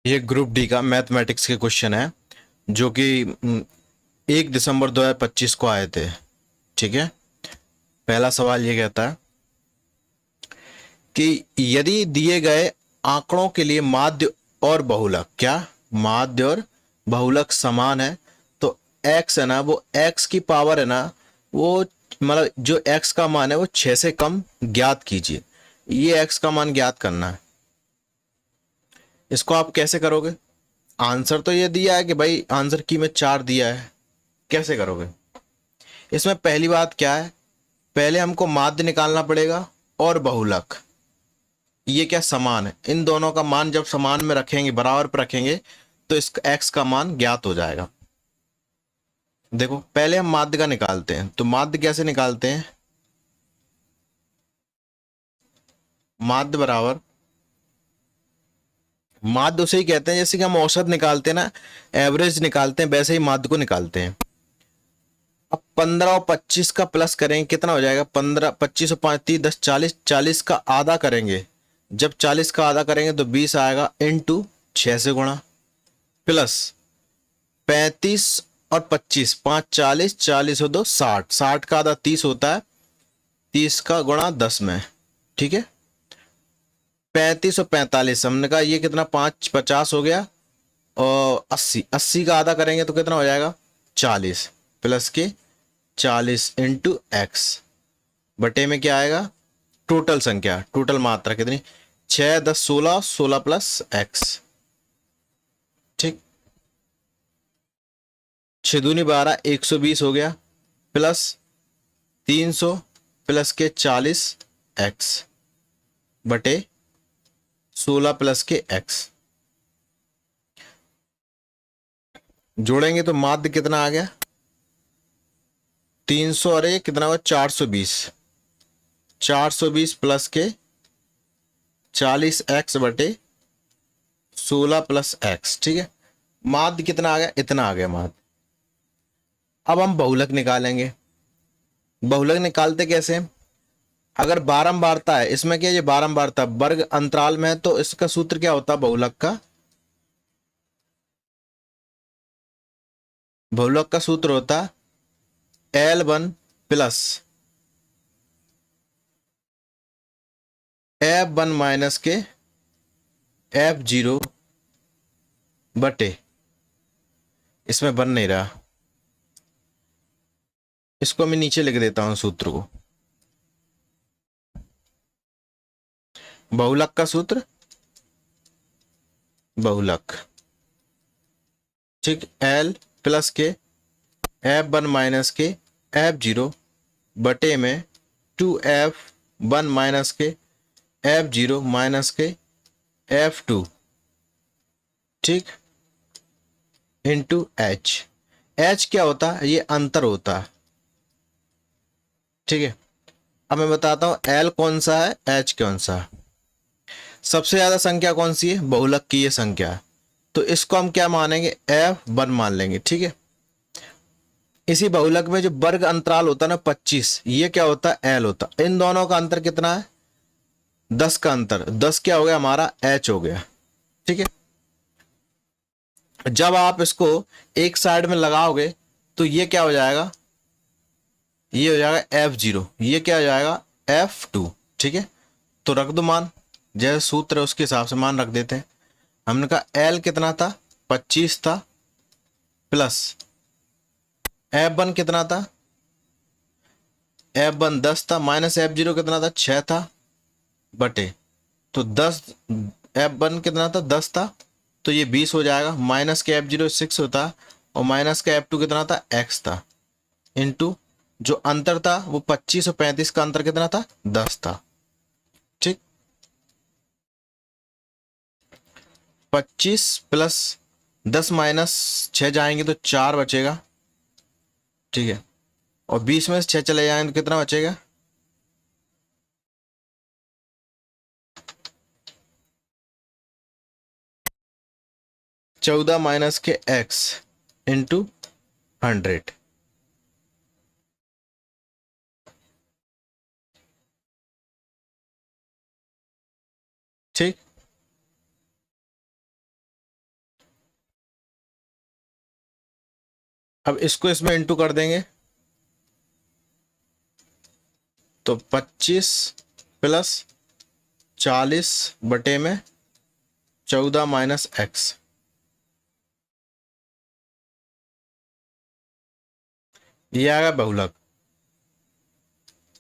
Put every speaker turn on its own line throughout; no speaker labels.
ये group D का mathematics के क्वेश्चन है जो कि 1 दिसंबर 2025 को आए थे। ठीक है। पहला सवाल ये कहता है कि यदि दिए गए आंकड़ों के लिए माध्य और बहुलक, क्या माध्य और बहुलक समान है, तो x है ना, वो x की पावर है ना, वो मतलब जो x का मान है वो 6 से कम ज्ञात कीजिए। ये x का मान ज्ञात करना है। इसको आप कैसे करोगे? आंसर तो ये दिया है कि भाई आंसर की में 4 दिया है। कैसे करोगे? इसमें पहली बात क्या है, पहले हमको माध्य निकालना पड़ेगा और बहुलक। ये क्या समान है, इन दोनों का मान जब समान में रखेंगे, बराबर पर रखेंगे, तो इस x का मान ज्ञात हो जाएगा। देखो पहले हम माध्य का निकालते हैं, तो माध्य कैसे निकालते हैं? माध्य बराबर, माध्य उसे ही कहते हैं जैसे कि हम औसत निकालते हैं ना, एवरेज निकालते हैं, वैसे ही माध्य को निकालते हैं। अब 15 और 25 का प्लस करेंगे, कितना हो जाएगा? 15, 25 और 5, 30, 10, 40, 40 का आधा करेंगे। जब 40 का आधा करेंगे तो 20 आएगा, इंटू 6 से गुणा, प्लस 35 और 25, 5 40, 40 और 2 60, 60 का आधा 30 होता है, 30 का गुणा 10 में। ठीक है। 35 और 45 हमने कहा ये कितना, 5 50 हो गया, और 80, 80 का आधा करेंगे तो कितना हो जाएगा? 40, प्लस के 40 इंटू एक्स, बटे में क्या आएगा? टोटल संख्या, टोटल मात्रा कितनी? 6 10 16, 16 प्लस एक्स। ठीक। 6 दूनी 12, 120 हो गया, प्लस 300, प्लस के 40 एक्स, बटे 16 प्लस के एक्स। जोड़ेंगे तो माध्य कितना आ गया? 300 और ये कितना हुआ? 420, 420 प्लस के 40 एक्स बटे 16 प्लस एक्स। ठीक है। माध्य कितना आ गया? इतना आ गया माध्य। अब हम बहुलक निकालेंगे। बहुलक निकालते कैसे? अगर बारंबारता है, इसमें क्या, ये बारंबारता वर्ग अंतराल में है, तो इसका सूत्र क्या होता है बहुलक का? बहुलक का सूत्र होता L1 प्लस F1 माइनस के F0 बटे, इसमें बन नहीं रहा, इसको मैं नीचे लिख देता हूं सूत्र को। बहुलक का सूत्र, बहुलक, ठीक, L प्लस के F1 माइनस के F0 बटे में 2F1 माइनस के F0 माइनस के F2, ठीक, इंटू एच। एच क्या होता है? ये अंतर होता है। ठीक है। अब मैं बताता हूं एल कौन सा है, एच कौन सा है। सबसे ज्यादा संख्या कौन सी है? बहुलक की ये संख्या है, तो इसको हम क्या मानेंगे? F1 मान लेंगे। ठीक है। इसी बहुलक में जो वर्ग अंतराल होता है ना 25, ये क्या होता है? एल होता है। इन दोनों का अंतर कितना है? 10 का अंतर, 10 क्या हो गया हमारा? एच हो गया। ठीक है। जब आप इसको एक साइड में लगाओगे तो ये क्या हो जाएगा? ये हो जाएगा F0, ये क्या हो जाएगा? F2। ठीक है। तो रख दो मान, जैसे सूत्र है उसके हिसाब से मान रख देते हैं। हमने कहा L कितना था? 25 था, प्लस F1 कितना था? F1 10 था, माइनस F0 कितना था? 6 था, बटे, तो 10, F1 कितना था? 10 था, तो ये 20 हो जाएगा, माइनस के F0 6 होता, और माइनस का F2 कितना था? X था, इंटू जो अंतर था वो 25 और 35 का अंतर कितना था? 10 था। ठीक। 25 प्लस 10 माइनस 6 जाएंगे तो 4 बचेगा। ठीक है। और 20 में से 6 चले जाएंगे तो कितना बचेगा? 14 माइनस के x इंटू 100। ठीक। अब इसको इसमें इंटू कर देंगे तो 25 प्लस 40 बटे में 14 माइनस एक्स, ये आएगा बहुलक।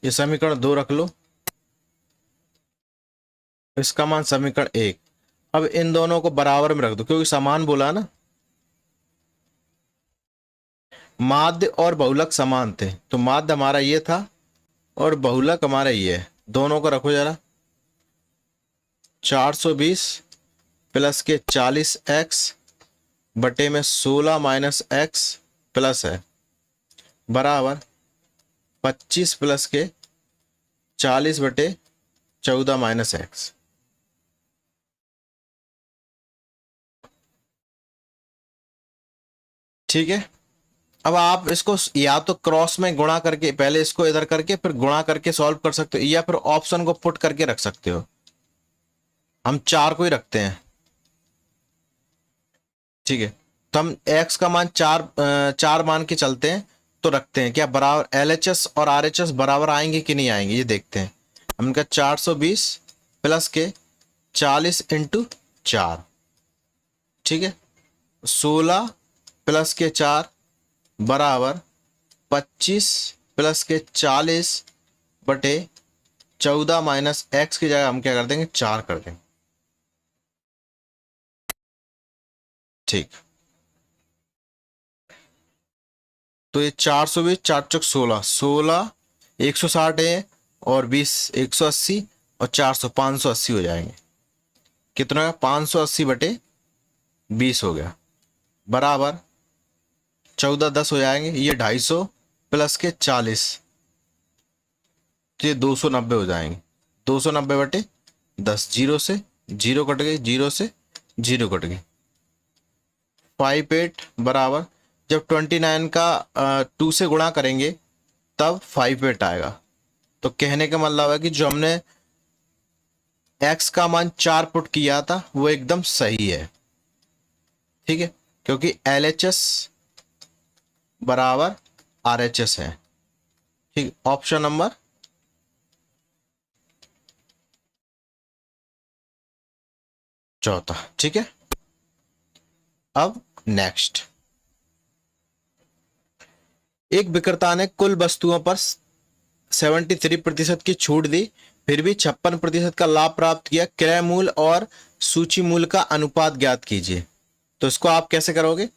ये समीकरण 2 रख लो, इसका मान समीकरण 1। अब इन दोनों को बराबर में रख दो क्योंकि समान बोला ना, माध्य और बहुलक समान थे, तो माध्य हमारा ये था और बहुलक हमारा ये है। दोनों को रखो जरा, 420 प्लस के 40x बटे में 16 माइनस एक्स प्लस है बराबर 25 प्लस के 40 बटे 14 माइनस एक्स। ठीक है, अब आप इसको या तो क्रॉस में गुणा करके, पहले इसको इधर करके फिर गुणा करके सॉल्व कर सकते हो, या फिर ऑप्शन को पुट करके रख सकते हो। हम 4 को ही रखते हैं। ठीक है, तो हम x का मान 4 मान के चलते हैं, तो रखते हैं क्या बराबर LHS और RHS बराबर आएंगे कि नहीं आएंगे, ये देखते हैं। हम इनका 420 प्लस के 40 इंटू 4, ठीक है, 16 प्लस के 4 बराबर 25 प्लस के 40 बटे 14 माइनस एक्स की जगह हम क्या कर देंगे 4 कर देंगे। ठीक, तो ये 420 4 चौक 16, 16 160 है और 20 180 और 400 580 हो जाएंगे। कितना है 580 बटे 20 हो गया बराबर 14 10 हो जाएंगे। ये 250 प्लस के 40, तो ये 290 हो जाएंगे। 290 बटे 10, 0 से 0 कट गई, 0 से 0 कट गई। 58 बराबर जब 29 का 2 से गुणा करेंगे तब 58 आएगा। तो कहने का मतलब है कि जो हमने x का मान 4 पुट किया था वो एकदम सही है। ठीक है, क्योंकि LHS बराबर RHS है। ठीक, ऑप्शन नंबर चौथा। ठीक है, अब नेक्स्ट, एक विक्रेता ने कुल वस्तुओं पर 73% की छूट दी, फिर भी 56% का लाभ प्राप्त किया। क्रय मूल्य और सूची मूल्य का अनुपात ज्ञात कीजिए। तो इसको आप कैसे करोगे,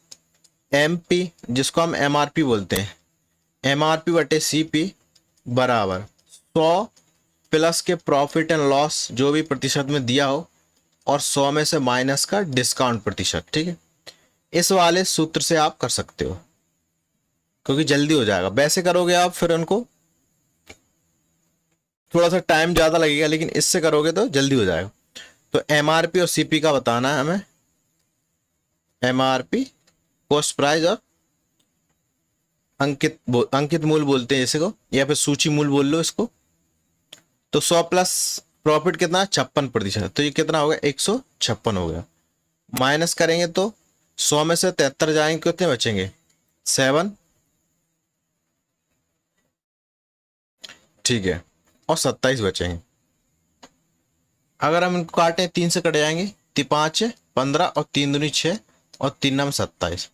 MP जिसको हम MRP बोलते हैं, MRP बटे CP बराबर 100 प्लस के प्रॉफिट एंड लॉस जो भी प्रतिशत में दिया हो और 100 में से माइनस का डिस्काउंट प्रतिशत। ठीक है, इस वाले सूत्र से आप कर सकते हो क्योंकि जल्दी हो जाएगा। वैसे करोगे आप फिर उनको थोड़ा सा टाइम ज्यादा लगेगा, लेकिन इससे करोगे तो जल्दी हो जाएगा। तो MRP और CP का बताना है हमें। MRP कॉस्ट प्राइस और अंकित मूल्य बोलते हैं इसे को, या फिर सूची मूल्य बोल लो इसको। तो 100 प्लस प्रॉफिट कितना 56%, तो ये कितना हो गया 156 हो गया। माइनस करेंगे तो 100 में से 73 जाएंगे, कितने बचेंगे 7। ठीक है, और 27 बचेंगे। अगर हम इनको काटें 3 से कट जाएंगे, 5 15 और 3 दूनी 6 और 3 नाम 27।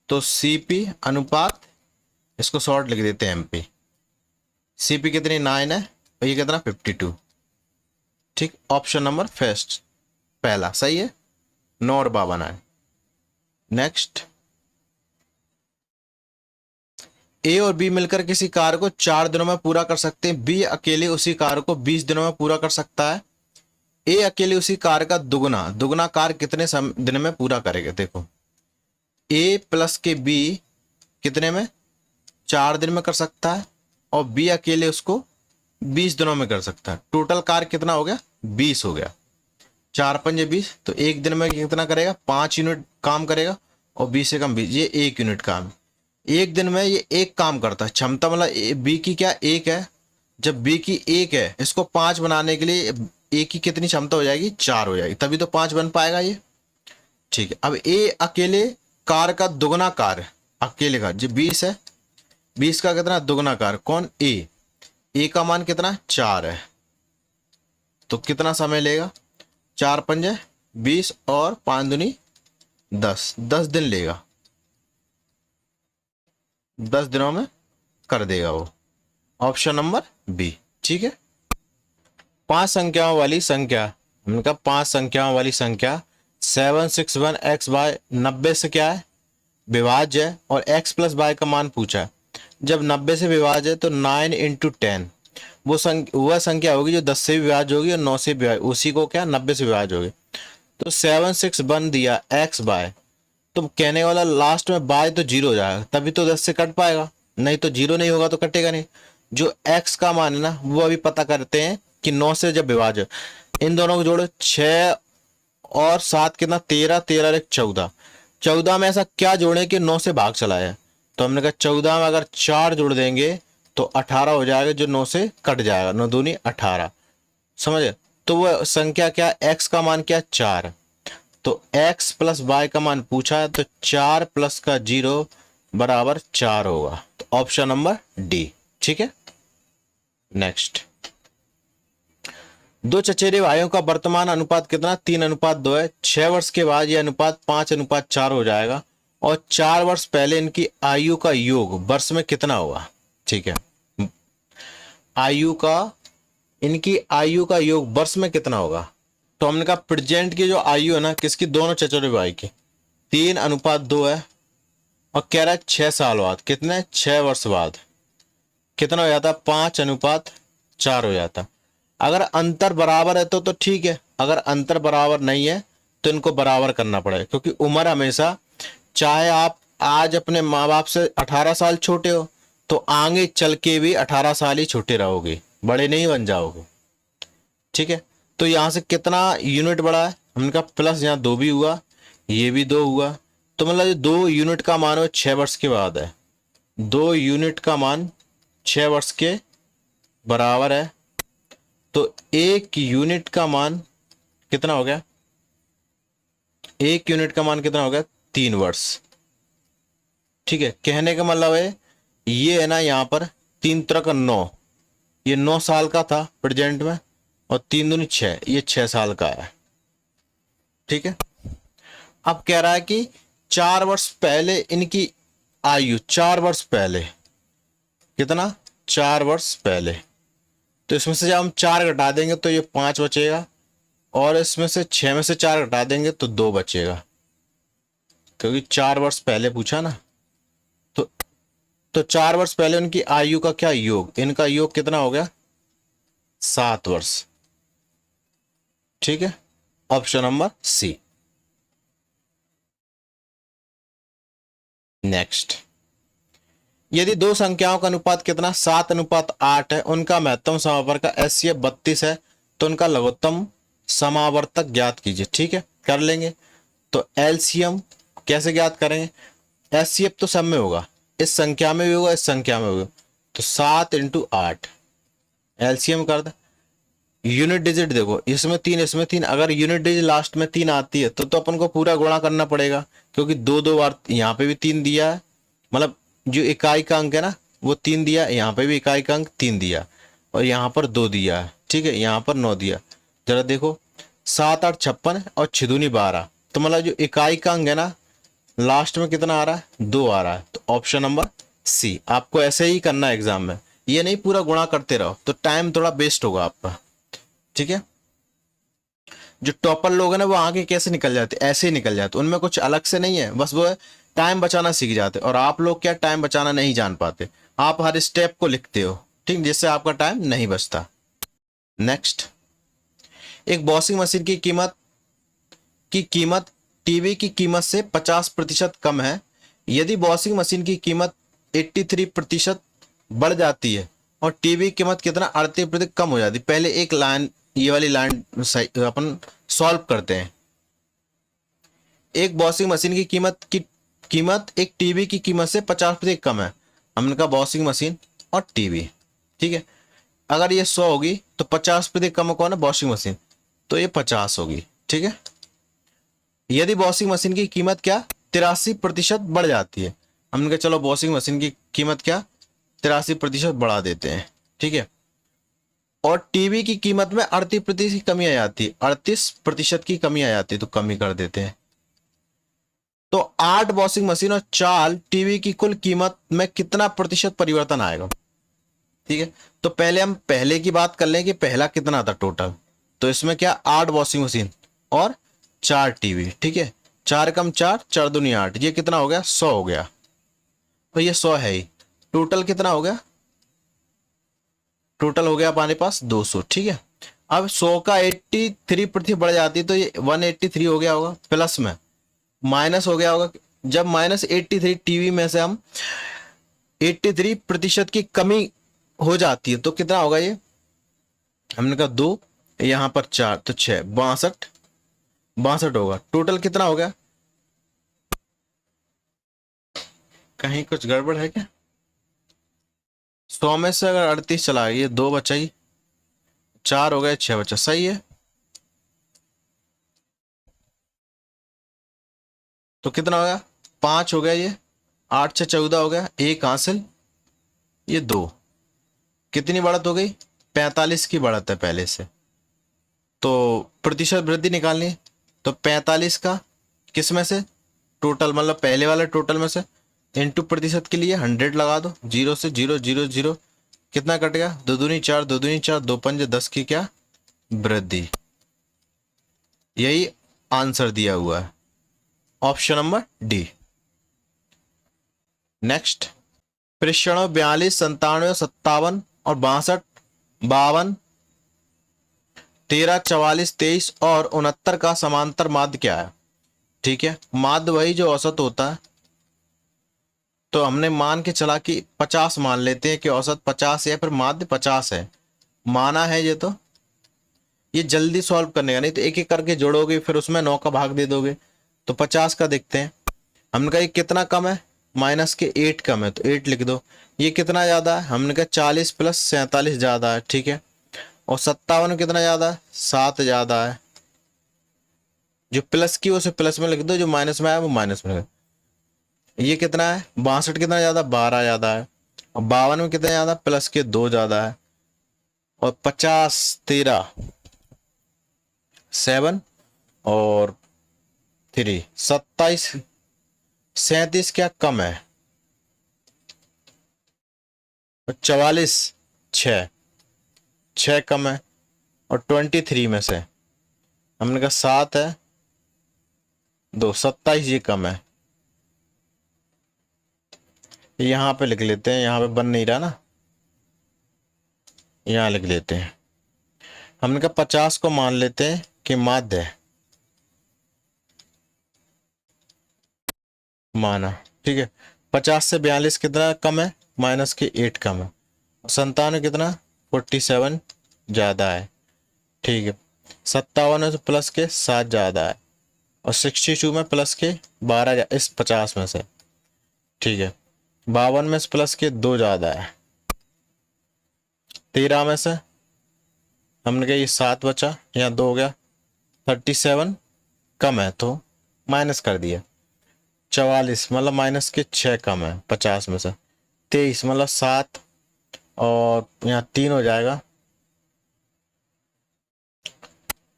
तो CP अनुपात, इसको शॉर्ट लिख देते हैं MP। CP कितनी 9 है और ये कितना 52। ठीक, ऑप्शन नंबर फर्स्ट पहला सही है, 9 और 52 है। नेक्स्ट, A और B मिलकर किसी कार्य को 4 दिनों में पूरा कर सकते हैं। B अकेले उसी कार्य को 20 दिनों में पूरा कर सकता है। A अकेले उसी कार्य का दुगना कार्य कितने दिन में पूरा करेगा। देखो A प्लस के B कितने में 4 दिन में कर सकता है और B अकेले उसको 20 दिनों में कर सकता है। टोटल कार्य कितना हो गया 20 हो गया। 4 पंजे 20, तो एक दिन में कितना करेगा 5 यूनिट काम करेगा और 20 से कम 20, ये 1 यूनिट काम। एक दिन में ये एक काम करता है। क्षमता मतलब B की क्या 1 है, जब B की 1 है इसको 5 बनाने के लिए A की कितनी क्षमता हो जाएगी 4 हो जाएगी, तभी तो 5 बन पाएगा ये। ठीक है, अब A अकेले कार का दुगना कार्य अकेले का जो 20 है, 20 का कितना दुगुनाकार कौन, ए का मान कितना 4 है, तो कितना समय लेगा, 4 पंजे 20 और 5 दूनी 10 दिन लेगा, 10 दिनों में कर देगा वो। ऑप्शन नंबर बी, ठीक है। 5 संख्याओं वाली संख्या, हमने कहा 5 संख्याओं वाली संख्या 761 x बाय 90 से क्या है, विभाज्य है, और x प्लस वाई का मान पूछा है। जब 90 से विभाज्य है तो 9 इंटू 10 वह संख्या होगी जो 10 से भी विभाज्य होगी और 9 से भी विभाज्य, उसी को क्या 90 से विभाज्य होगी। तो 761 दिया x बाय, तो कहने वाला लास्ट में बाय तो 0 हो जाएगा, तभी तो 10 से कट पाएगा, नहीं तो 0 नहीं होगा तो कटेगा नहीं। जो x का मान है ना वो अभी पता करते हैं कि 9 से जब विभाज्य, इन दोनों को जोड़ो, 6 और 7 कितना 13, 13 और 1 14, 14 में ऐसा क्या जोड़े कि 9 से भाग चला है, तो हमने कहा 14 में अगर 4 जोड़ देंगे तो 18 हो जाएगा, जो 9 से कट जाएगा, 9 दूनी 18, समझे। तो वह संख्या क्या, x का मान क्या 4, तो x प्लस वाई का मान पूछा है, तो 4 प्लस का 0 बराबर 4 होगा, तो ऑप्शन नंबर डी, ठीक है। नेक्स्ट, दो चचेरे भाइयों का वर्तमान अनुपात कितना 3:2 है। 6 वर्ष के बाद यह अनुपात 5:4 हो जाएगा, और 4 वर्ष पहले इनकी आयु का योग वर्ष में कितना होगा, ठीक है। इनकी आयु का योग वर्ष में कितना होगा, तो हमने कहा प्रेजेंट की जो आयु है ना किसकी, दोनों चचेरे भाई की 3:2 है, और कह रहा है 6 साल बाद कितने, 6 वर्ष बाद कितना हो जाता, 5:4 हो जाता। अगर अंतर बराबर है तो ठीक है, अगर अंतर बराबर नहीं है तो इनको बराबर करना पड़ेगा, क्योंकि उम्र हमेशा, चाहे आप आज अपने माँ बाप से 18 साल छोटे हो तो आगे चल के भी 18 साल ही छोटे रहोगे, बड़े नहीं बन जाओगे, ठीक है। तो यहाँ से कितना यूनिट बढ़ा है, हमने कहा प्लस, यहाँ 2 भी हुआ, ये भी 2 हुआ, तो मतलब 2 यूनिट का मान 6 वर्ष के बाद है, 2 यूनिट का मान 6 वर्ष के बराबर है, तो 1 यूनिट का मान कितना हो गया, 1 यूनिट का मान कितना हो गया 3 वर्ष, ठीक है। कहने का मतलब है ये है ना, यहाँ पर 3 तरह का 9, ये 9 साल का था प्रेजेंट में, और 3 दूनी 6, ये 6 साल का है, ठीक है। अब कह रहा है कि 4 वर्ष पहले इनकी आयु, 4 वर्ष पहले कितना, 4 वर्ष पहले, तो इसमें से जब हम 4 घटा देंगे तो ये 5 बचेगा, और इसमें से 6 में से 4 घटा देंगे तो 2 बचेगा, क्योंकि 4 वर्ष पहले पूछा ना। तो 4 वर्ष पहले उनकी आयु का क्या योग, इनका योग कितना हो गया 7 वर्ष, ठीक है। Option number C. नेक्स्ट, यदि दो संख्याओं का अनुपात कितना 7:8 है, उनका महत्तम समावर्त का एचसीएफ 32 है, तो उनका लघुत्तम समावर्तक ज्ञात कीजिए, ठीक है, कर लेंगे। तो एलसीएम कैसे ज्ञात करेंगे, एचसीएफ तो सब में होगा, इस संख्या में भी होगा, इस संख्या में होगा, तो 7 × 8 एलसीएम कर दे। यूनिट डिजिट देखो, इसमें 3 इसमें 3, अगर यूनिट डिजिट लास्ट में 3 आती है तो अपन को पूरा गुणा करना पड़ेगा, क्योंकि 2 बार यहाँ पे भी 3 दिया है, मतलब जो इकाई का अंक है ना वो 3 दिया, यहाँ पे भी इकाई का अंक 3 दिया, और यहाँ पर 2 दिया है, ठीक है, यहाँ पर 9 दिया। जरा देखो 7 8 56 और 6 दूनी 12, तो मतलब जो इकाई का अंक है ना लास्ट में कितना आ रहा है 2 आ रहा है, तो ऑप्शन नंबर सी। आपको ऐसे ही करना है एग्जाम में, ये नहीं पूरा गुणा करते रहो तो टाइम थोड़ा वेस्ट होगा आपका, ठीक है। जो टॉपर लोग हैं ना वो आगे कैसे निकल जाते, ऐसे ही निकल जाते, उनमें कुछ अलग से नहीं है, बस वो टाइम बचाना सीख जाते, और आप लोग क्या टाइम बचाना नहीं जान पाते, आप हर स्टेप को लिखते हो, ठीक, जिससे आपका टाइम नहीं बचता। नेक्स्ट, एक वॉशिंग मशीन की कीमत टीवी की कीमत से 50% कम है। यदि वॉशिंग मशीन की कीमत 83% बढ़ जाती है और टीवी की कीमत कितना 38% कम हो जाती है। पहले एक लाइन, ये वाली लाइन अपन सॉल्व करते हैं। एक वॉशिंग मशीन की कीमत एक टीवी की कीमत से 50% कम है। हमने कहा वॉशिंग मशीन और टीवी, ठीक है। अगर ये 100 होगी तो 50% कम कौन है, वॉशिंग मशीन, तो ये 50 होगी, ठीक है। यदि वॉशिंग मशीन की कीमत क्या 83% बढ़ जाती है, हमने कहा चलो वॉशिंग मशीन की कीमत क्या 83% बढ़ा देते हैं, ठीक है। और टीवी की कीमत में 38% की कमी आ जाती है, 38% की कमी आ जाती है, तो कमी कर देते हैं। तो 8 वॉशिंग मशीन और 4 टीवी की कुल कीमत में कितना प्रतिशत परिवर्तन आएगा, ठीक है। तो पहले हम पहले की बात कर लें कि पहला कितना था टोटल। तो इसमें क्या 8 वॉशिंग मशीन और 4 टीवी, ठीक है। 4 कम 4, 4 दूनी 8, ये कितना हो गया 100 हो गया। तो ये 100 है ही। टोटल कितना हो गया, टोटल हो गया हमारे पास 200, ठीक है। अब 100 का 83% बढ़ जाती है तो ये 183 हो गया होगा, प्लस में माइनस हो गया होगा। जब -83 टीवी में से हम 83% की कमी हो जाती है तो कितना होगा ये, हमने कहा 2, यहां पर 4 तो 6, 62, 62 होगा। टोटल कितना हो गया, कहीं कुछ गड़बड़ है क्या। 100 में से अगर 38 चला गया, ये 2 बचा ही, 4 हो गए, 6 बचा, सही है। तो कितना हो गया 5 हो गया, ये 8 से 14 हो गया, 1 हासिल, ये 2, कितनी बढ़त हो गई 45 की बढ़त है पहले से। तो प्रतिशत वृद्धि निकालनी है, तो 45 का किस में से, टोटल मतलब पहले वाले टोटल में से, इंटू प्रतिशत के लिए 100 लगा दो, 0 से 0 0 0, कितना कट गया 2 दूनी 4, 2 दूनी 4, 2 पंजे 10 की क्या वृद्धि। यही आंसर दिया हुआ है, ऑप्शन नंबर डी। नेक्स्ट, प्रेषणों 42, 97, 57 और 62, 52, 13, 44, 23 और 69 का समांतर माध्य क्या है, ठीक है। माध्य वही जो औसत होता है, तो हमने मान के चला कि 50 मान लेते हैं कि औसत 50 है, फिर माध्य 50 है, माना है ये। तो ये जल्दी सॉल्व करने का, नहीं तो एक एक करके जोड़ोगे फिर उसमें 9 का भाग दे दोगे। तो 50 का देखते हैं, हमने कहा ये कितना कम है, माइनस के 8 कम है, तो 8 लिख दो। ये कितना ज्यादा है, हमने कहा 40 प्लस 47 ज्यादा है, ठीक है। और 57 कितना ज्यादा है, 7 ज्यादा है। जो प्लस की उसे प्लस में लिख दो, जो माइनस में आया वो माइनस में लिख दो। ये कितना है 62 कितना ज्यादा, 12 ज्यादा है। और 52 में कितना ज्यादा, प्लस के 2 ज्यादा है। और 50, 13, 7 और 3, 27, 37 क्या कम है, और 44, 6, 6 कम है। और 23 में से हमने कहा 7 है, 2, 27 ये कम है। यहाँ पे लिख लेते हैं, यहाँ पे बन नहीं रहा ना, यहाँ लिख लेते हैं। हमने कहा 50 को मान लेते हैं कि माध्य है, माना, ठीक है। 50 से 42 कितना कम है, माइनस के 8 कम है। 97 कितना 47 ज्यादा है, ठीक है। 57 में से प्लस के 7 ज्यादा है। और 62 में प्लस के 12 इस 50 में से, ठीक है। 52 में से प्लस के 2 ज्यादा है। 13 में से हमने कहा ये 7 बचा, यहाँ 2 हो गया। 37 कम है तो माइनस कर दिया। 44 मतलब माइनस के 6 कम है 50 में से। 23 मतलब 7 और यहाँ 3 हो जाएगा,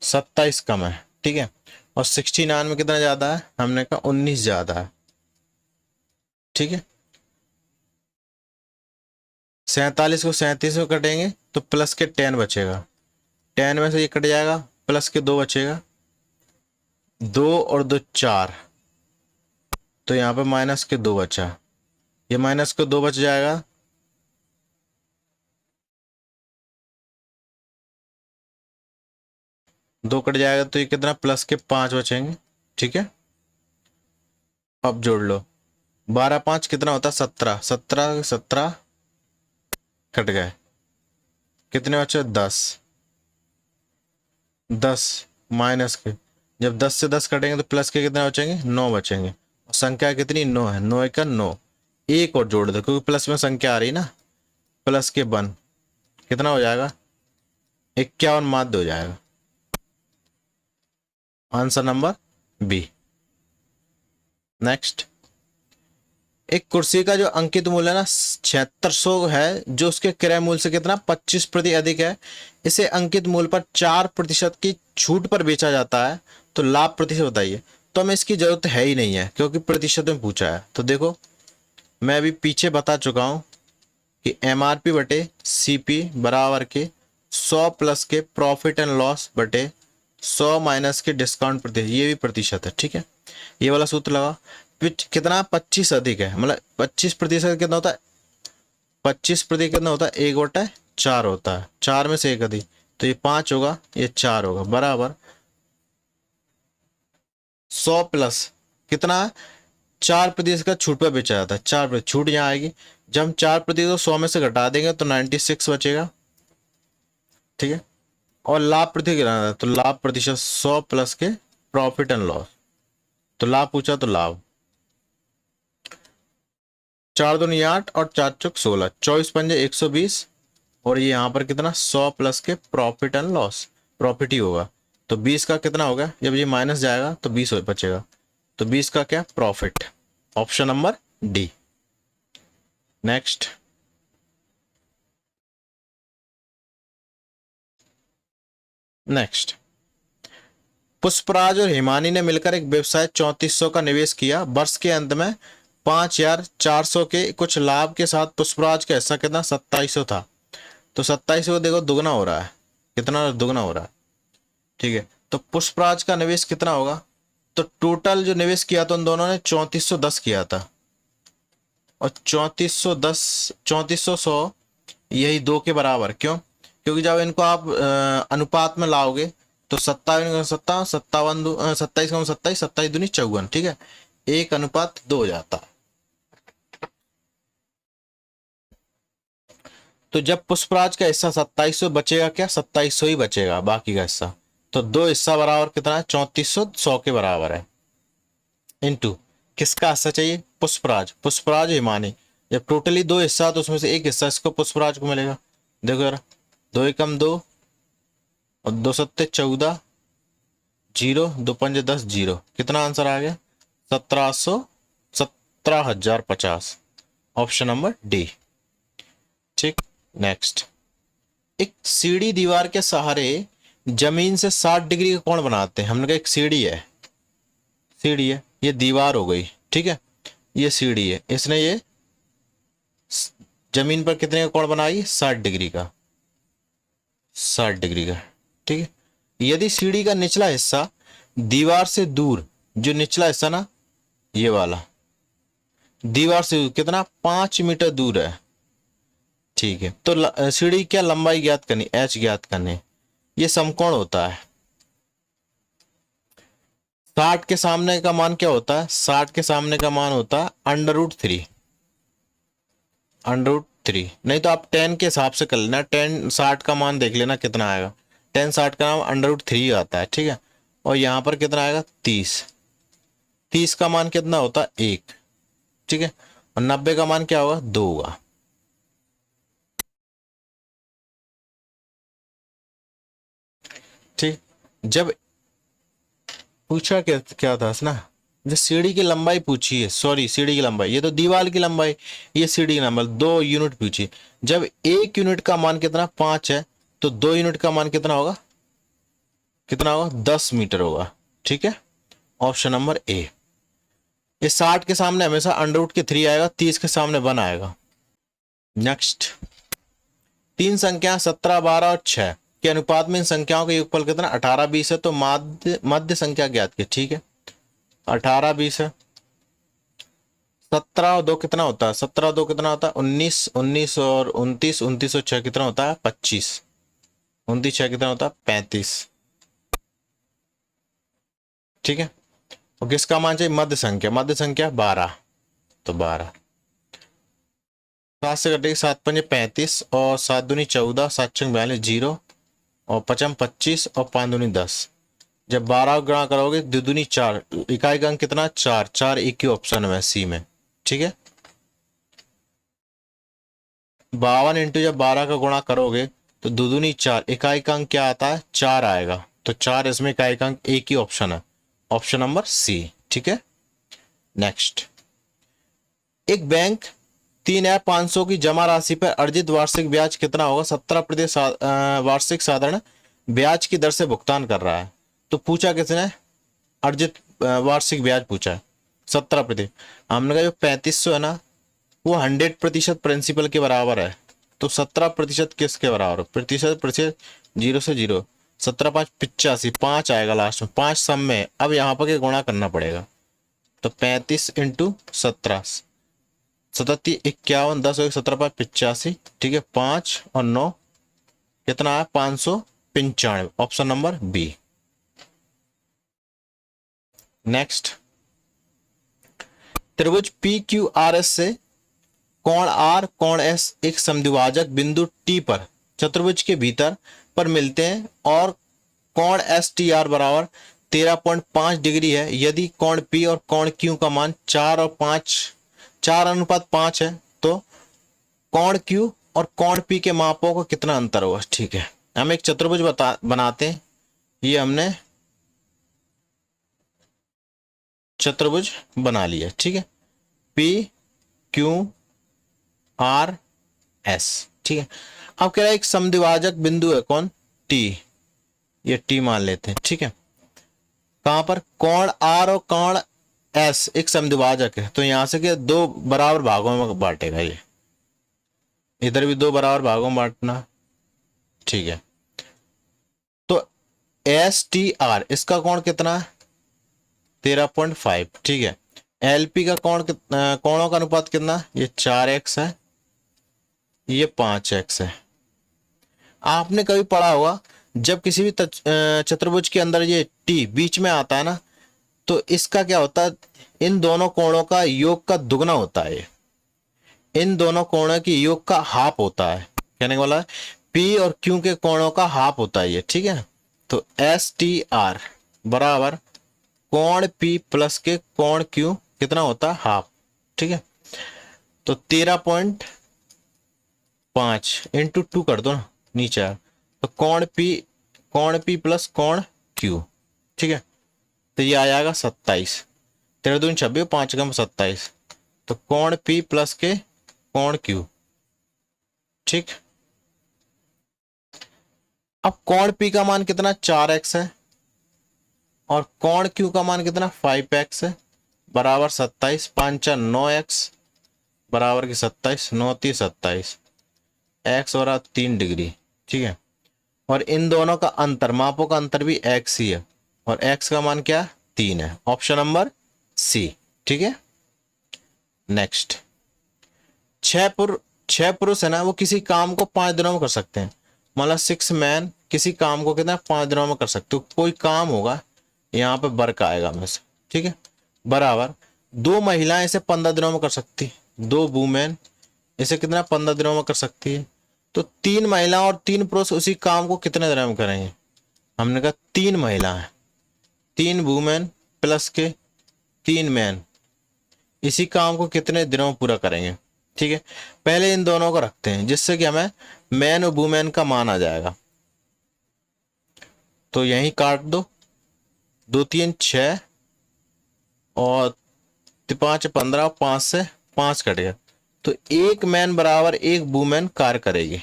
27 कम है, ठीक है। और 69 में कितना ज्यादा है, हमने कहा 19 ज्यादा है, ठीक है। 47 को 37 में कटेंगे तो प्लस के 10 बचेगा, 10 में से ये कट जाएगा, प्लस के 2 बचेगा, 2 और 2 4, तो यहाँ पे माइनस के 2 बचा, ये माइनस के 2 बच जाएगा। दो कट जाएगा तो ये कितना प्लस के 5 बचेंगे, ठीक है। अब जोड़ लो, 12 5 कितना होता है 17, 17 17 कट गए, कितने बचे 10, 10 माइनस के, जब 10 से 10 कटेंगे तो प्लस के कितने बचेंगे 9 बचेंगे। संख्या कितनी 9 है, 9 1 9, एक और जोड़ दो क्योंकि प्लस में संख्या आ रही ना, प्लस के 1 कितना हो जाएगा 51 माध्य हो जाएगा। Answer number B. नेक्स्ट, एक कुर्सी का जो अंकित मूल्य है ना 7600 है, जो उसके क्रय मूल्य से कितना 25% अधिक है, इसे अंकित मूल्य पर 4% की छूट पर बेचा जाता है, तो लाभ प्रतिशत बताइए। तो हमें इसकी जरूरत है ही नहीं है क्योंकि प्रतिशत में पूछा है। तो देखो मैं अभी पीछे बता चुका हूं कि MRP बटे CP बराबर के 100 प्लस के प्रॉफिट एंड लॉस बटे 100 माइनस के डिस्काउंट प्रतिशत, ये भी प्रतिशत है। ठीक है, ये वाला सूत्र लगा। कितना 25 अधिक है, मतलब 25% कितना होता है, 25% कितना होता है 1/4 होता है, 4 में से 1 अधिक, तो ये 5 होगा, ये 4 होगा, बराबर 100 प्लस कितना 4% का छूट पर बेचा जाता है। 4% छूट यहाँ आएगी, जब हम 4% 100 में से घटा देंगे तो 96 बचेगा। ठीक है, और लाभ प्रतिशत गिराना है, तो लाभ प्रतिशत 100 प्लस के प्रॉफिट एंड लॉस, तो लाभ पूछा तो लाभ 4 दूनी 8 और 4 चौक 16, 24 पंजे 120, और ये यहाँ पर कितना 100 प्लस के प्रॉफिट एंड लॉस, प्रॉफिट ही होगा, तो 20 का कितना होगा, जब ये माइनस जाएगा तो 20 बचेगा, तो 20 का क्या profit, option number D. Next, next Pushpraj और हिमानी ने मिलकर एक व्यवसाय 3400 का निवेश किया। वर्ष के अंत में 5400 के कुछ लाभ के साथ पुष्पराज का हिस्सा कितना 2700 था, तो 2700 को देखो दुगना हो रहा है, कितना दुगना हो रहा है। ठीक है, तो पुष्पराज का निवेश कितना होगा, तो टोटल जो निवेश किया था उन दोनों ने 3410 किया था, और 3410 यही 2 के बराबर, क्यों, क्योंकि जब इनको आप अनुपात में लाओगे तो 57 57 57 27 27 27 दूनी 54, ठीक है, 1:2 हो जाता है। तो जब पुष्पराज का हिस्सा 2700 बचेगा, क्या 2700 ही बचेगा, बाकी का हिस्सा, तो 2 हिस्सा बराबर कितना है 3400 100 के बराबर है, इनटू किसका हिस्सा चाहिए, पुष्पराज, पुष्पराज हिमानी, जब टोटली 2 हिस्सा तो उसमें से 1 हिस्सा इसको पुष्पराज को मिलेगा। देखो यार 2 एकम 2 और 2 सत्ते 14, 0 2 पंजे 10, 0, कितना आंसर आ गया 17,050, ऑप्शन नंबर डी। ठीक, नेक्स्ट, एक सीढ़ी दीवार के सहारे जमीन से 60 डिग्री का कोण बनाते हैं। हमने कहा एक सीढ़ी है, सीढ़ी है, ये दीवार हो गई, ठीक है, ये सीढ़ी है, इसने ये जमीन पर कितने का कोण बनाई 60 डिग्री का, 60 डिग्री का। ठीक है, यदि सीढ़ी का निचला हिस्सा दीवार से दूर, जो निचला हिस्सा ना ये वाला दीवार से कितना 5 मीटर दूर है, ठीक है, तो सीढ़ी क्या लंबाई ज्ञात करनी, एच ज्ञात करनी, ये समकोण होता है। 60 के सामने का मान क्या होता है, 60 के सामने का मान होता है √3, √3, नहीं तो आप 10 के हिसाब से कर लेना, 10 60 का मान देख लेना कितना आएगा, 10 60 का नाम √3 आता है, ठीक है, और यहाँ पर कितना आएगा 30, 30 का मान कितना होता है 1, ठीक है, और 90 का मान क्या होगा 2 होगा। ठीक, जब पूछा क्या क्या था ना, जो सीढ़ी की लंबाई पूछी है, सॉरी सीढ़ी की लंबाई, ये तो दीवार की लंबाई, ये सीढ़ी की लंबाई, 2 यूनिट पूछी, जब 1 यूनिट का मान कितना 5 है, तो 2 यूनिट का मान कितना होगा, कितना होगा 10 मीटर होगा। ठीक है, ऑप्शन नंबर ए। ये 60 के सामने हमेशा √3 आएगा, 30 के सामने 1 आएगा। नेक्स्ट, 3 संख्या 17 12 और 6 के अनुपात में इन संख्याओं का योगफल कितना 18 20 है, तो मध्य संख्या ज्ञात की। ठीक है, 18 20 है, 17 और 2 कितना होता है, 17 और 2 कितना होता है 19, 19 और 29, 29 और 6 कितना होता है 25, 29 6 कितना होता है 35। ठीक है, और किसका मान चाहिए मध्य संख्या 12, तो 12, 7 से कटेगी 7 पंजे 35 और 7 दूनी 14, 7 छंग 42, 0 और 5 25 और 5 दूनी 10, जब 12 गुणा करोगे 2 दूनी 4, इकाई का अंक कितना 4, 4 एक ही ऑप्शन है सी में। ठीक है, 52 इंटू जब 12 का गुणा करोगे तो 2 दूनी 4, इकाई का अंक क्या आता है 4 आएगा, तो 4 इसमें इकाई का अंक एक ही ऑप्शन है, ऑप्शन नंबर सी। ठीक है, नेक्स्ट, एक बैंक 3,500 की जमा राशि पर अर्जित वार्षिक ब्याज कितना होगा? 17% वार्षिक साधारण ब्याज की दर से भुगतान कर रहा है। तो पूछा किसने? अर्जित वार्षिक ब्याज पूछा है 17%। हमने कहा जो 3500 है ना वो 100% प्रिंसिपल के बराबर है। तो 17% किसके बराबर है? प्रतिशत 0 से 0, 17×5 85, 5 आएगा लास्ट में, 5 सम में। अब यहाँ पर गुणा करना पड़ेगा। तो 35 इंटू 17, 37 51, 10 17×5 85, ठीक है। 5 और 9 कितना है? 595। Option number B. नेक्स्ट, त्रिभुज पी क्यू आर एस से कोण आर कोण एस एक समद्विभाजक बिंदु टी पर चतुर्भुज के भीतर पर मिलते हैं और कोण एस टी आर बराबर 13.5 डिग्री है। यदि कोण पी और कोण क्यू का मान 4 और 5 4:5 है तो कोण क्यू और कोण पी के मापों का कितना अंतर होगा? ठीक है, हम एक चतुर्भुज बनाते हैं। ये हमने चतुर्भुज बना लिया, ठीक है। पी क्यू आर एस, ठीक है। अब कह रहा है एक समद्विभाजक बिंदु है, कौन? टी। ये टी मान लेते हैं, ठीक है। कहां पर? कोण आर और कोण एस एक समद्विभाजक है। तो यहां से क्या, दो बराबर भागों में बांटेगा। ये इधर भी दो बराबर भागों में बांटना, ठीक है। तो एस टी आर इसका कोण कितना है? 13.5, ठीक है। एलपी का कोण कोणों का अनुपात कितना? ये 4x है, ये 5x है। आपने कभी पढ़ा होगा जब किसी भी चतुर्भुज के अंदर ये टी बीच में आता है ना, तो इसका क्या होता है? इन दोनों कोणों का योग का दुगना होता है। इन दोनों कोणों की योग का हाफ होता है। कहने का बोला पी और क्यू के कोणों का हाफ होता है ये, ठीक है। तो एस टी आर बराबर कोण पी प्लस के कोण क्यू कितना होता है? हाफ, ठीक है। तो 13.5 इंटू 2 कर दो ना नीचे, तो कोण पी प्लस कोण क्यू, ठीक है। तो ये आ जाएगा 27, 13 दूनी 26, 5 कम 27। तो कोण पी प्लस के कोण क्यू, ठीक। अब कोण पी का मान कितना? 4x है और कोण क्यू का मान कितना? 5x है, बराबर 27, 5 9x बराबर की 27, 9 3 27, x और 3 डिग्री, ठीक है। और इन दोनों का अंतर, मापों का अंतर भी x ही है और x का मान क्या? 3 है। ऑप्शन नंबर सी, ठीक है। नेक्स्ट, 6 पुरुष है ना, वो किसी काम को 5 दिनों में कर सकते हैं। मतलब 6 मैन किसी काम को कितना? 5 दिनों में कर सकते हो। कोई काम होगा, यहाँ पे वर्क आएगा में से, ठीक है। बराबर 2 महिलाएं इसे 15 दिनों में कर सकती, 2 वुमेन इसे कितना? 15 दिनों में कर सकती है। तो 3 महिला और 3 पुरुष उसी काम को कितने दिनों में करेंगे? हमने कहा 3 महिलाएं, 3 वुमेन प्लस के 3 मैन इसी काम को कितने दिनों में पूरा करेंगे? ठीक है, पहले इन दोनों को रखते हैं जिससे कि हमें मैन और वुमेन का मान आ जाएगा। तो यहीं काट दो, 2 3 6 और 5 15, 5 से 5 कट गया। तो एक मैन बराबर एक वुमेन कार्य करेगी।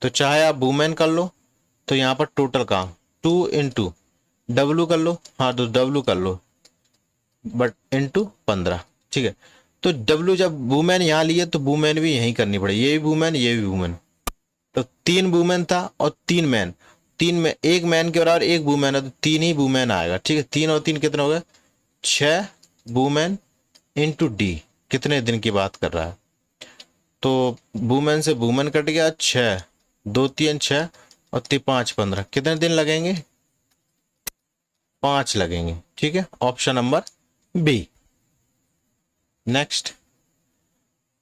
तो चाहे आप वुमेन कर लो, तो यहाँ पर टोटल काम 2 इंटू डब्लू कर लो, हाँ तो डब्लू कर लो बट इंटू 15, ठीक है। तो डब्लू जब वुमेन यहाँ लिए तो वुमेन भी यहीं करनी पड़ेगी, ये भी वुमेन ये भी वुमेन। तो 3 वुमेन था और 3 मैन, 3 में एक मैन के बराबर एक वुमेन है तो 3 ही वुमेन आएगा, ठीक है। 3 और 3 कितने हो गए? 6 वुमेन इंटू डी, कितने दिन की बात कर रहा है? तो वुमेन से वुमेन कट गया, 6 2 3 6 और 3 5 15, कितने दिन लगेंगे? 5 लगेंगे, ठीक है। Option number B. Next,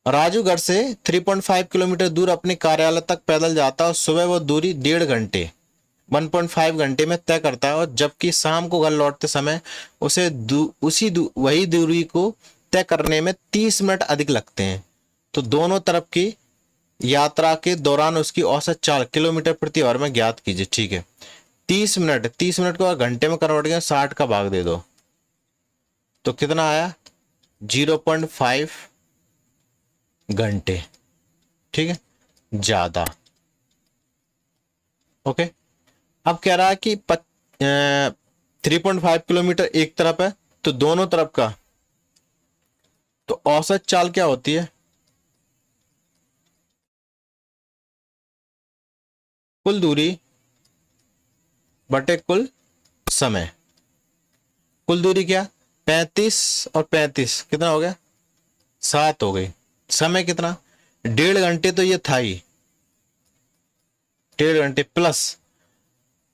Raju घर से 3.5 किलोमीटर दूर अपने कार्यालय तक पैदल जाता है और सुबह वो दूरी 1.5 घंटे 1.5 घंटे में तय करता है, और जबकि शाम को घर लौटते समय उसे वही दूरी को तय करने में 30 मिनट अधिक लगते हैं। तो दोनों तरफ की यात्रा के दौरान उसकी औसत 4 किलोमीटर प्रति आवर में ज्ञात कीजिए, ठीक है। 30 मिनट को घंटे में कन्वर्ट किया, 60 का भाग दे दो तो कितना आया? 0.5 घंटे, ठीक है, ज्यादा। ओके, अब कह रहा है कि 3.5 किलोमीटर एक तरफ है, तो दोनों तरफ का, तो औसत चाल क्या होती है? कुल दूरी बटे कुल समय। कुल दूरी क्या? 35 और 35 कितना हो गया? 7 हो गई। समय कितना? 1.5 घंटे तो ये था ही, 1.5 घंटे प्लस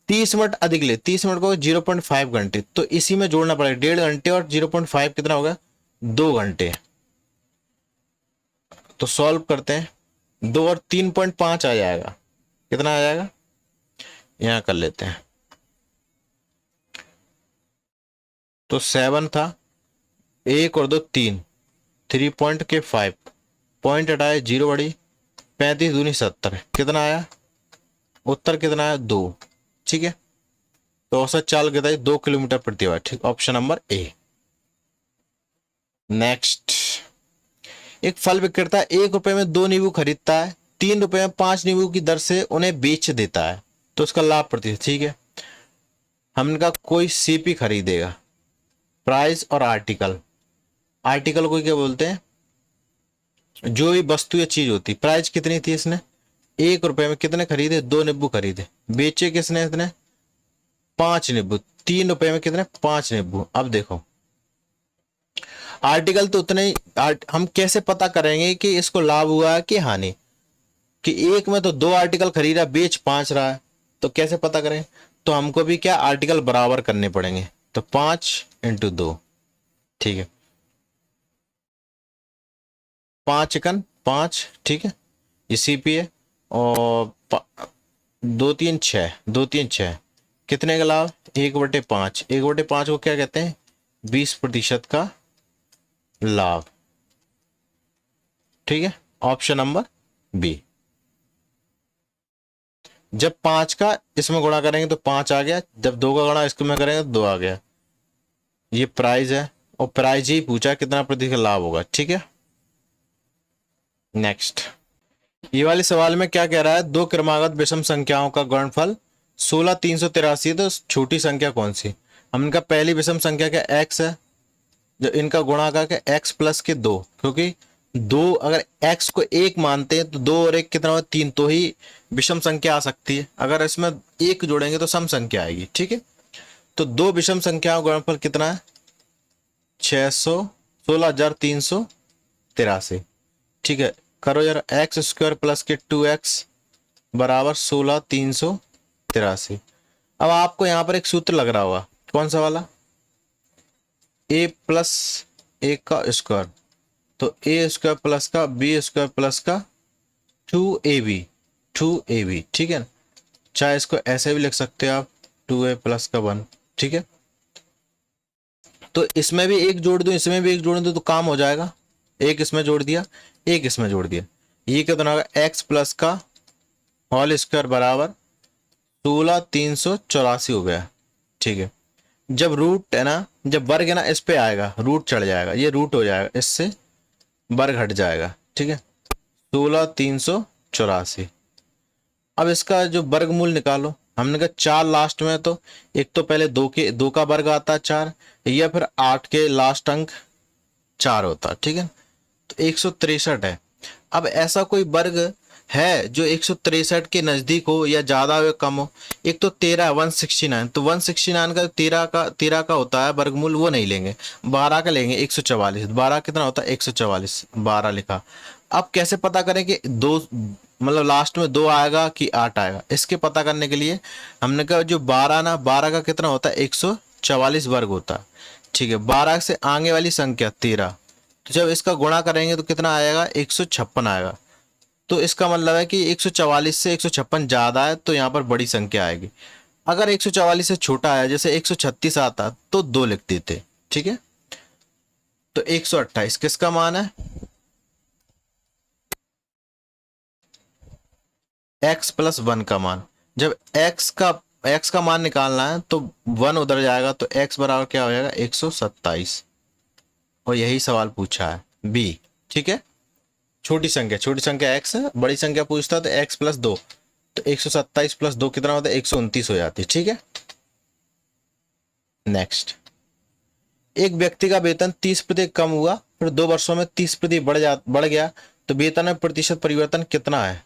30 मिनट अधिक ले, 30 मिनट को 0.5 घंटे, तो इसी में जोड़ना पड़ेगा। 1.5 घंटे और 0.5 कितना होगा? 2 घंटे। तो सॉल्व करते हैं, 2 और 3.5 आ जाएगा। कितना आ जाएगा? यहां कर लेते हैं। तो 7 था, 1 और 2 3, 3.5 पॉइंट हटाए, 0 बढ़ी, 35 दूनी 70, कितना आया? उत्तर कितना आया? 2। ठीक है, तो औसत चाल कितना है? 2 किलोमीटर प्रति आवर। ठीक, ऑप्शन नंबर ए। नेक्स्ट, एक फल विक्रेता 1 रुपए में 2 नींबू खरीदता है, 3 रुपए में 5 नींबू की दर से उन्हें बेच देता है, तो उसका लाभ प्रतिशत। ठीक है, हमने कहा कोई सीपी खरीदेगा। प्राइस और आर्टिकल, आर्टिकल को क्या बोलते हैं? जो भी वस्तु या चीज होती। प्राइस कितनी थी? इसने 1 रुपए में कितने खरीदे? 2 नींबू खरीदे। बेचे किसने? इसने 5 नींबू। 3 रुपए में कितने? 5 नींबू। अब देखो, आर्टिकल तो उतने ही, हम कैसे पता करेंगे कि इसको लाभ हुआ है कि हानि? कि एक में तो 2 आर्टिकल खरीदा, बेच 5 रहा है, तो कैसे पता करें? तो हमको भी क्या, आर्टिकल बराबर करने पड़ेंगे। तो 5 × 2, ठीक है, 5 × 5, ठीक है, ये सीपी है। और 2 3 6, 2 3 6 कितने का लाभ? 1/5। 1/5 को क्या कहते हैं? 20% का लाभ। ठीक है, ऑप्शन नंबर बी। जब 5 का इसमें गुणा करेंगे तो 5 आ गया, जब 2 का गुणा इसमें करेंगे तो 2 आ गया। ये प्राइस है, और प्राइस ही पूछा कितना प्रतिशत लाभ होगा। ठीक है, नेक्स्ट, ये वाले सवाल में क्या कह रहा है? दो क्रमागत विषम संख्याओं का गुणनफल 16,383, तो छोटी संख्या कौन सी? हमने कहा पहली विषम संख्या क्या? एक्स है, जो इनका गुणा करके एक्स प्लस के 2, क्योंकि 2 अगर एक्स को 1 मानते हैं तो 2 और 1 कितना होगा? 3, तो ही विषम संख्या आ सकती है। अगर इसमें 1 जोड़ेंगे तो सम संख्या आएगी। ठीक है, तो दो विषम संख्याओं का गुणनफल कितना है? 16,383। ठीक है, करो यार, x² प्लस के 2x बराबर 16,383। अब आपको यहां पर एक सूत्र लग रहा होगा, कौन सा वाला? a प्लस ए का स्क्वायर, तो a² प्लस का b² प्लस का 2ab, 2ab। ठीक है, चाहे इसको ऐसे भी लिख सकते हैं आप, 2a प्लस का 1। ठीक है, तो इसमें भी एक जोड़ दूं, इसमें भी एक जोड़ दूं, तो काम हो जाएगा। एक इसमें जोड़ दिया, एक इसमें जोड़ दिया, ये कितना होगा? x प्लस का होल स्क्वायर बराबर 16,384 हो गया। ठीक है, जब रूट है ना, जब वर्ग है ना, इस पे आएगा, रूट चढ़ जाएगा, ये रूट हो जाएगा, इससे वर्ग हट जाएगा। ठीक है, 16,384। अब इसका जो वर्गमूल निकालो, हमने कहा 4 लास्ट में, तो एक तो पहले 2 का वर्ग आता है 4, या फिर 8 के लास्ट अंक 4 होता। ठीक है, तो 163 है। अब ऐसा कोई वर्ग है जो 163 के नजदीक हो या ज्यादा हो या कम हो? एक तो 13 169, तो 169 का 13 का होता है वर्गमूल, वो नहीं लेंगे। 12 का लेंगे, 144। 12 कितना होता है? 144, 12 लिखा। अब कैसे पता करें कि दो, मतलब लास्ट में 2 आएगा कि 8 आएगा? इसके पता करने के लिए हमने कहा जो 12 ना, 12 का कितना होता है? 144 वर्ग होता है। ठीक है, 12 से आगे वाली संख्या 13, तो जब इसका गुणा करेंगे तो कितना आएगा? 156 आएगा। तो इसका मतलब है कि 144 से 156 ज्यादा है, तो यहाँ पर बड़ी संख्या आएगी। अगर 144 से छोटा है, जैसे 136 आता, तो 2 लिख देते। ठीक है, तो 128 किसका मान है? x प्लस 1 का मान। जब x का मान निकालना है तो 1 उधर जाएगा, तो x बराबर क्या हो जाएगा? 127। और यही सवाल पूछा है बी। ठीक है, छोटी संख्या x है, बड़ी संख्या पूछता है तो x प्लस 2, तो 127 प्लस 2 कितना होता है, 129 हो जाती है। ठीक है, नेक्स्ट। एक व्यक्ति का वेतन 30% कम हुआ, फिर 2 वर्षों में 30% बढ़ गया, तो वेतन में प्रतिशत परिवर्तन कितना है?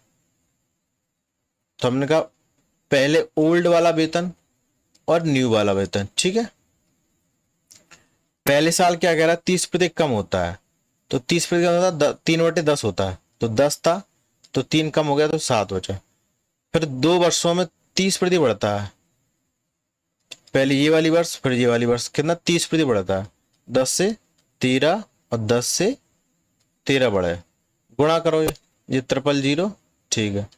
तो हमने कहा पहले ओल्ड वाला वेतन और न्यू वाला वेतन। ठीक है, पहले साल क्या कह रहा है, 30% कम होता है, तो 30% होता है 3/10 होता है, तो 10 था, तो 3 कम हो गया तो 7 बचा। फिर 2 वर्षों में 30% बढ़ता है, पहले ये वाली वर्ष फिर ये वाली वर्ष, कितना 30% बढ़ता है, 10 से 13 और 10 से 13 बढ़े, गुणा करो ये 000। ठीक है,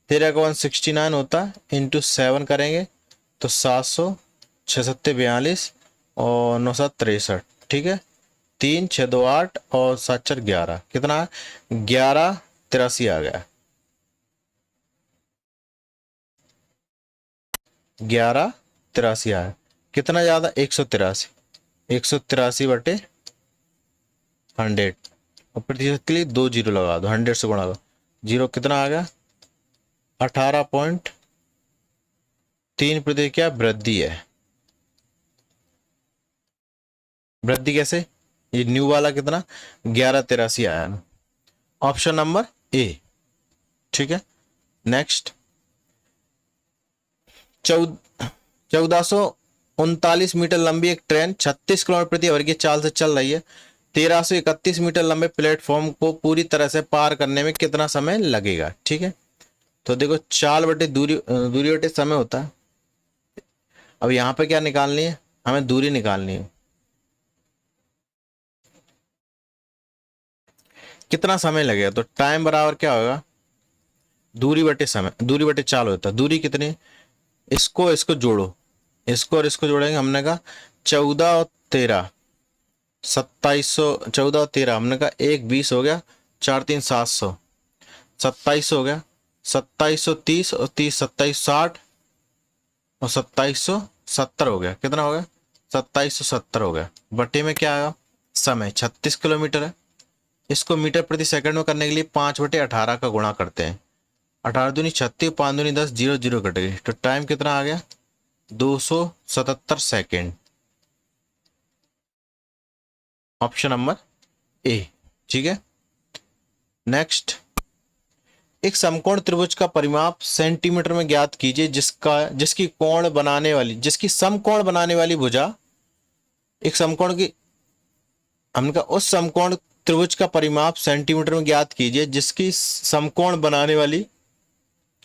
13 का 169 होता है, इंटू 7 करेंगे तो 700, 6 सत्ते 42 और 9 7 63। ठीक है, 3 6 2 8 और 7 4 11, कितना 1183 आ गया, 1183 आया। कितना ज्यादा, 183, 183/100, और प्रतिशत के लिए 2 जीरो लगा दो, 100 से गुणा करो, जीरो कितना आ गया, 18.3% क्या वृद्धि है। वृद्धि कैसे, ये न्यू वाला कितना 1183 आया ना, ऑप्शन नंबर ए। ठीक है, नेक्स्ट। 1439 मीटर लंबी एक ट्रेन 36 किलोमीटर प्रति आवर की चाल से चल रही है। 1331 मीटर लंबे प्लेटफॉर्म को पूरी तरह से पार करने में कितना समय लगेगा? ठीक है, तो देखो चाल बटे दूरी, दूरी बटे समय होता है। अब यहाँ पे क्या निकालनी है, हमें दूरी निकालनी है। कितना समय लगेगा, तो टाइम बराबर क्या होगा, दूरी बटे समय, दूरी बटे चाल होता है। दूरी कितनी, इसको जोड़ो, इसको और इसको जोड़ेंगे, हमने कहा 14 और 13 2700, 14 और 13 हमने कहा 1 20 हो गया, 4 3 700, 27 हो गया, 2730 और 30 27 60 और 2770 हो गया, कितना हो गया 2770 हो गया। बटे में क्या आएगा, समय 36 किलोमीटर है, इसको मीटर प्रति सेकंड में करने के लिए 5/18 का गुणा करते हैं, 18 दूनी 36, 5 दूनी 10, 0 0 कट गई, तो टाइम कितना आ गया 277 सेकेंड, ऑप्शन नंबर ए। ठीक है, नेक्स्ट। एक समकोण त्रिभुज का परिमाप सेंटीमीटर में ज्ञात कीजिए जिसकी समकोण बनाने वाली भुजा, एक समकोण की, हमने कहा उस समकोण त्रिभुज का परिमाप सेंटीमीटर में ज्ञात कीजिए जिसकी समकोण बनाने वाली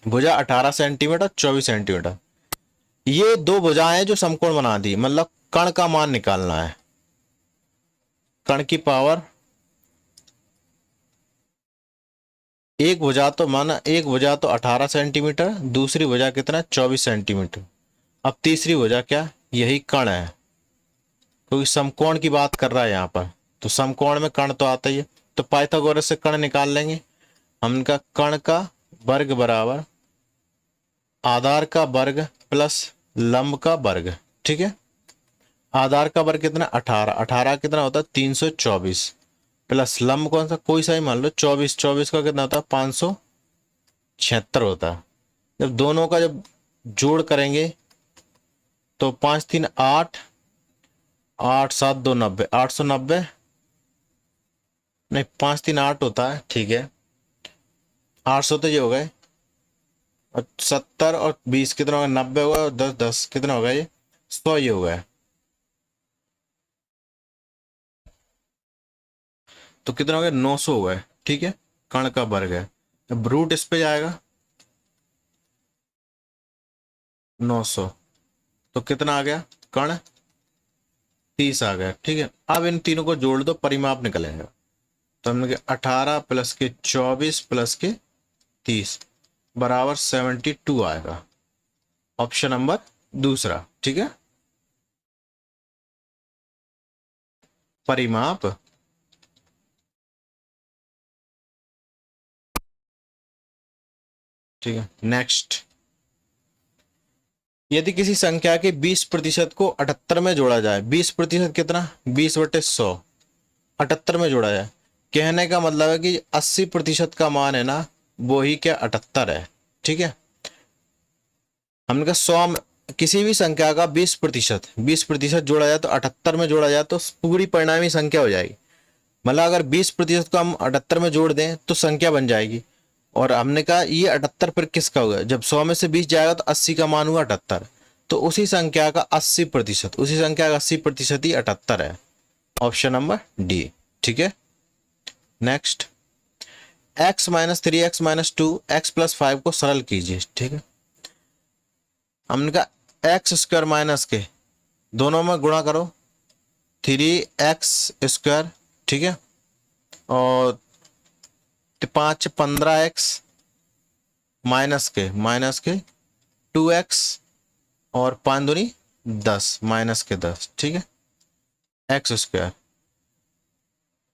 भुजा 18 सेंटीमीटर 24 सेंटीमीटर। ये दो भुजाएं जो समकोण बना दी, मतलब कण का मान निकालना है, कण की पावर, एक भुजा तो 18 सेंटीमीटर, दूसरी भुजा कितना 24 सेंटीमीटर। अब तीसरी भुजा क्या, यही कण है, क्योंकि समकोण की बात कर रहा है यहाँ पर, तो समकोण में कण तो आता ही है, तो पाइथागोरस से कण निकाल लेंगे। हमका कण का वर्ग बराबर आधार का वर्ग प्लस लंब का वर्ग। ठीक है, आधार का वर्ग कितना 18, 18 कितना होता है 324, प्लस लंब कौन सा, कोई सा ही मान लो 24, 24 का कितना होता है 576 होता है। जब दोनों का जब जोड़ करेंगे तो 5 3 8, 8 7 2 90, 890 नहीं 5 3 8 होता है। ठीक है, 800 तो ये हो गए, और 70 और 20 कितना होगा 90 होगा, और 10 10 कितना होगा ये 100 ये हो गया, तो कितना हो गया 900 हो गया। ठीक है, कण का वर्ग है, अब रूट इस पे जाएगा 900, तो कितना आ गया कण 30 आ गया। ठीक है, अब इन तीनों को जोड़ दो, परिमाप निकलेगा, तो हमने 18 प्लस के 24 प्लस के 30 बराबर 72 आएगा, ऑप्शन नंबर दूसरा। ठीक है, परिमाप ठीक है, नेक्स्ट। यदि किसी संख्या के 20% को 78 में जोड़ा जाए, 20% कितना 20/100 78 में जोड़ा जाए, कहने का मतलब है कि 80% का मान है ना, वो ही क्या 78 है। ठीक है, हमने कहा 100 किसी भी संख्या का 20% जोड़ा जाए तो 78 में जोड़ा जाए तो पूरी परिणामी संख्या हो जाएगी। मतलब अगर 20% को हम 78 में जोड़ दें तो संख्या बन जाएगी। और हमने कहा ये 78 फिर किसका होगा, जब 100 में से 20 जाएगा तो 80 का मान हुआ 78, तो उसी संख्या का 80%, उसी संख्या का 80% ही 78 है। Option number D. ठीक है, next, x minus 3x-2 x+5 को सरल कीजिए। ठीक है, हमने कहा एक्स स्क्वायर माइनस के दोनों में गुणा करो, 3x²। ठीक है, और 5 15x माइनस के 2x और 5 दूनी 10 -10। ठीक है, x²,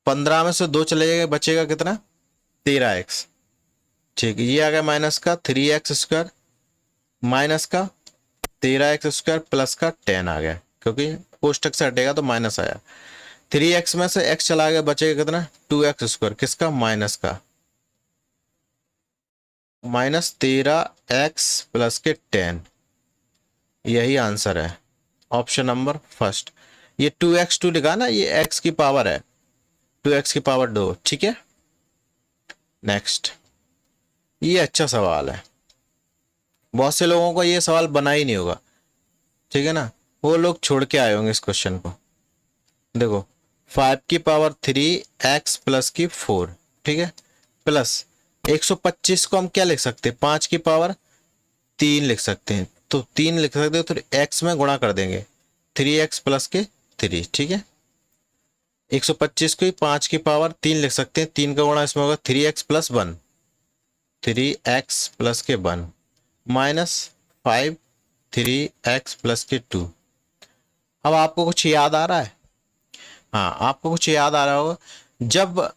15 में से 2 चले जाएगा, बचेगा कितना 13x। ठीक है, ये आ गया माइनस का 3x² माइनस का 13x² प्लस का 10 आ गया, क्योंकि कोष्टक से हटेगा तो माइनस आया। 3x में से x चला गया, बचेगा कितना 2x², किसका माइनस का, -13x प्लस के 10, यही आंसर है ऑप्शन नंबर फर्स्ट। ये 2x2 लिखा ना, ये x की पावर है, 2x की पावर 2। ठीक है, नेक्स्ट, ये अच्छा सवाल है, बहुत से लोगों को ये सवाल बना ही नहीं होगा। ठीक है ना, वो लोग छोड़ के आए होंगे इस क्वेश्चन को। देखो 5 की पावर 3 x प्लस की 4। ठीक है, प्लस 125 को हम क्या लिख सकते हैं, 5 की पावर 3 लिख सकते हैं, तो 3 लिख सकते हो तो x में गुणा कर देंगे, 3x प्लस के 3। ठीक है, 125 को ही 5 की पावर 3 लिख सकते हैं, 3 का गुणा इसमें होगा 3x प्लस 1, 3x प्लस के 1 -5 3x प्लस के 2। अब आपको कुछ याद आ रहा है, हाँ आपको कुछ याद आ रहा होगा, जब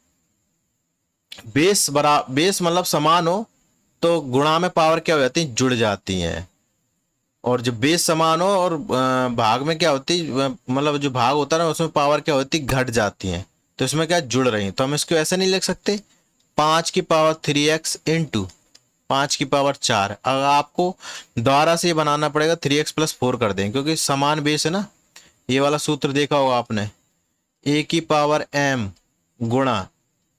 बेस मतलब समान हो तो गुणा में पावर क्या हो जाती है, जुड़ जाती हैं। और जब बेस समान हो और भाग में क्या होती है, मतलब जो भाग होता है ना उसमें पावर क्या होती है, घट जाती हैं, तो इसमें क्या जुड़ रही हैं। तो हम इसको ऐसे नहीं लिख सकते 5 की पावर 3x इंटू 5 की पावर 4। अगर आपको दोबारा से ये बनाना पड़ेगा 3x प्लस 4 कर दें, क्योंकि समान बेस है ना। ये वाला सूत्र देखा होगा आपने, a की पावर m गुणा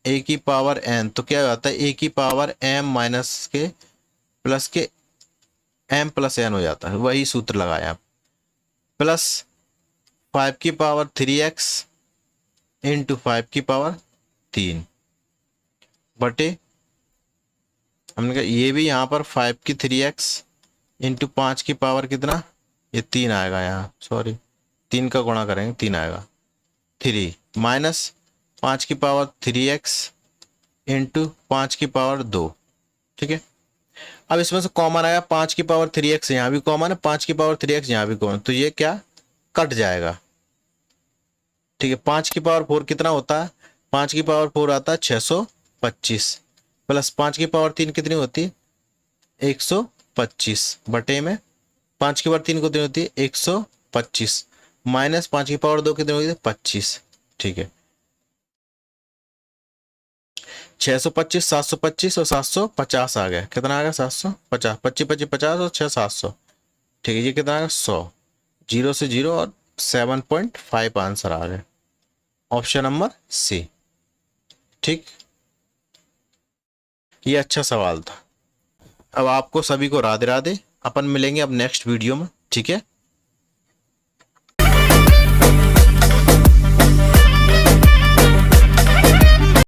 a की पावर n, तो क्या होता है a की पावर m माइनस के प्लस के m प्लस n हो जाता है, वही सूत्र लगाया आप। प्लस 5 की पावर 3x इंटू 5 की पावर 3 बटे, हमने कहा ये भी यहाँ पर 5 की 3x इंटू 5 की पावर कितना, ये 3 आएगा यहाँ, सॉरी 3 का गुणा करेंगे 3 आएगा, 3 माइनस 5 की पावर 3x इंटू 5 की पावर 2। ठीक है, अब इसमें से कॉमन आया 5 की पावर 3x, यहाँ भी कॉमन है 5 की पावर 3x, यहाँ भी कॉमन, तो ये क्या कट जाएगा। ठीक है, 5 की पावर 4 कितना होता है, 5 की पावर 4 आता है 625, प्लस 5 की पावर 3 कितनी होती है 125, बटे में 5 की पावर 3 कितनी होती है 125, माइनस 5 की पावर 2 कितनी होती है 25। ठीक है, 625 725 और 750 आ गया, कितना आ गया 750, 25 25 50 और 6 700। ठीक है, ये कितना आ गया 100, 0 से 0 और 7.5 आंसर आ गए, ऑप्शन नंबर सी। ठीक, ये अच्छा सवाल था। अब आपको सभी को राधे राधे, अपन मिलेंगे अब नेक्स्ट वीडियो में। ठीक है।